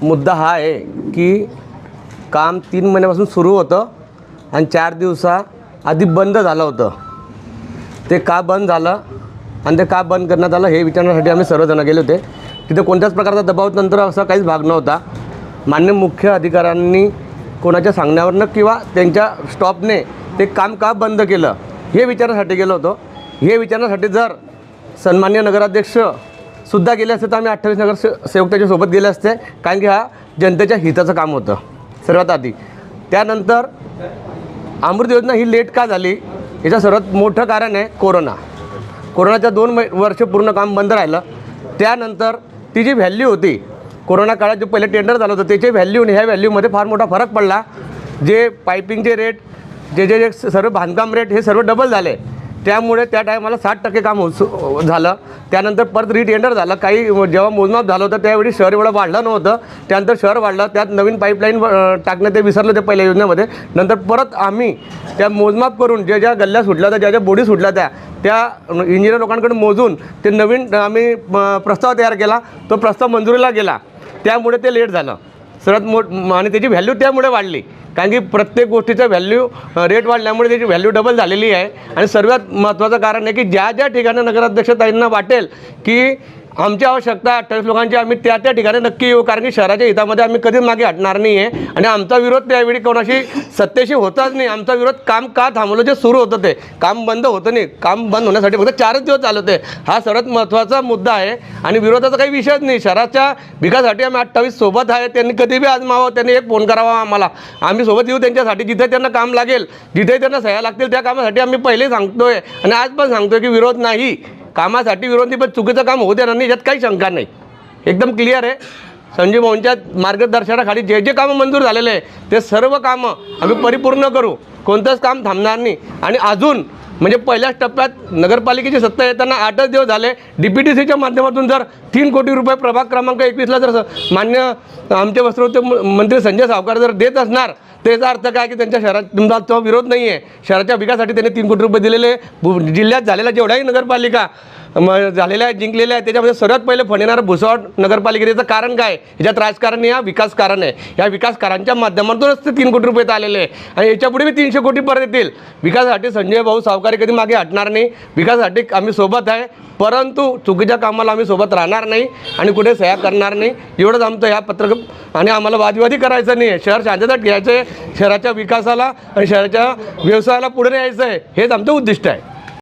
मुद्दा हा आहे की काम 3 महिन्यापासून सुरू होतं आणि 4 दिवसाआधी बंद झालं होतं. ते का बंद झालं आणि ते का बंद करण्यात आलं हे विचारण्यासाठी आम्ही सर्वजण गेले होते. तिथे कोणत्याच प्रकारचा दबाव तंत्र असा काहीच भाग नव्हता. मान्य मुख्य अधिकाऱ्यांनी कोणाच्या सांगण्यावरनं किंवा त्यांच्या स्टॉपने ते काम का बंद केलं हे विचारण्यासाठी गेलो होतो. हे विचारण्यासाठी जर सन्मान्य नगराध्यक्षसुद्धा गेले असते तर आम्ही 28 नगरसेवक त्याच्यासोबत गेले असते, कारण की हा जनतेच्या हिताचं काम होतं सर्वात आधी. त्यानंतर अमृत योजना ही लेट का झाली याचं सर्वात मोठं कारण आहे कोरोनाच्या 2 वर्ष पूर्ण काम बंद राहिलं. त्यानंतर ती जी व्हॅल्यू होती कोरोना काळात जे पहिले टेंडर झालं होतं त्याची व्हॅल्यू आणि ह्या व्हॅल्यूमध्ये फार मोठा फरक पडला. जे पायपिंगचे रेट जे सर्व बांधकाम रेट हे सर्व डबल झाले. त्यामुळे त्या टायमाला 60% काम झालं. त्यानंतर परत रिटेंडर झालं. काही जेव्हा मोजमाप झालं होतं त्यावेळी शहर एवढं वाढलं नव्हतं. त्यानंतर शहर वाढलं, त्यात नवीन पाईपलाईन टाकणं ते विसरलं ते पहिल्या योजनेमध्ये. नंतर परत आम्ही त्या मोजमाप करून ज्या गल्ल्या सुटल्या होत्या, ज्या बोडी सुटल्या त्या इंजिनियर लोकांकडे मोजून ते नवीन आम्ही प्रस्ताव तयार केला. तो प्रस्ताव मंजुरीला गेला. त्यामुळे ते लेट झालं सर्वात आणि त्याची व्हॅल्यू त्यामुळे वाढली, कारण की प्रत्येक गोष्टीचा व्हॅल्यू रेट वाढल्यामुळे त्याची व्हॅल्यू डबल झालेली आहे. आणि सर्वात महत्त्वाचं कारण आहे की ज्या ठिकाणी नगराध्यक्षताईंना वाटेल की आमची आवश्यकता 28 लोकांची, आम्ही त्या ठिकाणी नक्की येऊ, कारण की शहराच्या हितामध्ये आम्ही कधीच मागे हटणार नाही आहे. आणि आमचा विरोध त्यावेळी कोणाशी सत्तेशी होताच नाही. आमचा विरोध काम का थांबवलं जे सुरू होतं ते काम बंद होतं नाही. काम बंद होण्यासाठी फक्त 4च दिवस चालू होते. हा सर्वात महत्त्वाचा मुद्दा आहे आणि विरोधाचा काही विषयच नाही. शहराच्या विकासासाठी आम्ही 28 सोबत आहे. त्यांनी कधी बी आजमावं, त्यांनी एक फोन करावा आम्हाला, आम्ही सोबत येऊ त्यांच्यासाठी. जिथे त्यांना काम लागेल, जिथे त्यांना सह्या लागतील त्या कामासाठी आम्ही पहिले सांगतोय आणि आज पण सांगतोय की विरोध नाही. कामासाठी विरोधी पण चुकीचं काम होऊ देणार नाही यात काही शंका नाही. एकदम क्लिअर आहे. संजय भाऊंच्या मार्गदर्शनाखाली जे कामं मंजूर झालेले आहे ते सर्व कामं आम्ही परिपूर्ण करू. कोणतंच काम थांबणार नाही. आणि अजून म्हणजे पहिल्याच टप्प्यात नगरपालिकेची सत्ता येताना 8च दिवस झाले. DPTCच्या माध्यमातून जर 3 कोटी रुपये प्रभाग क्रमांक 21ला जर मान्य आमचे वस्त्रोद्योग मंत्री संजय सावकार जर देत असणार त्याचा अर्थ काय की त्यांच्या शहरात तुमचा विरोध नाही आहे. शहराच्या विकासासाठी त्यांनी 3 कोटी रुपये दिलेले. जिल्ह्यात झालेल्या जेवढ्याही नगरपालिका झालेल्या आहेत, जिंकलेल्या आहेत, त्याच्यामध्ये सर्वात पहिले फणीनार भुसावळ नगरपालिकेचं कारण काय, ह्याच्यात राजकारण नाही, हा विकास कारण आहे. या विकासकारांच्या माध्यमातूनच ते 3 कोटी रुपये आलेले आहे आणि याच्यापुढे मी 300 कोटी परत येतील. विकासासाठी संजय भाऊ सावकारी कधी मागे हटणार नाही. विकासासाठी आम्ही सोबत आहे, परंतु चुकीच्या कामाला आम्ही सोबत राहणार नाही आणि कुठे सह्या करणार नाही. एवढंच आमचं ह्या पत्रक आणि आम्हाला वादविवादी करायचं नाही आहे. शहर शांततेत घ्यायचं आहे, शहराच्या विकासाला आणि शहराच्या व्यवसायाला पुढे न्यायचं आहे, हेच आमचं उद्दिष्ट आहे.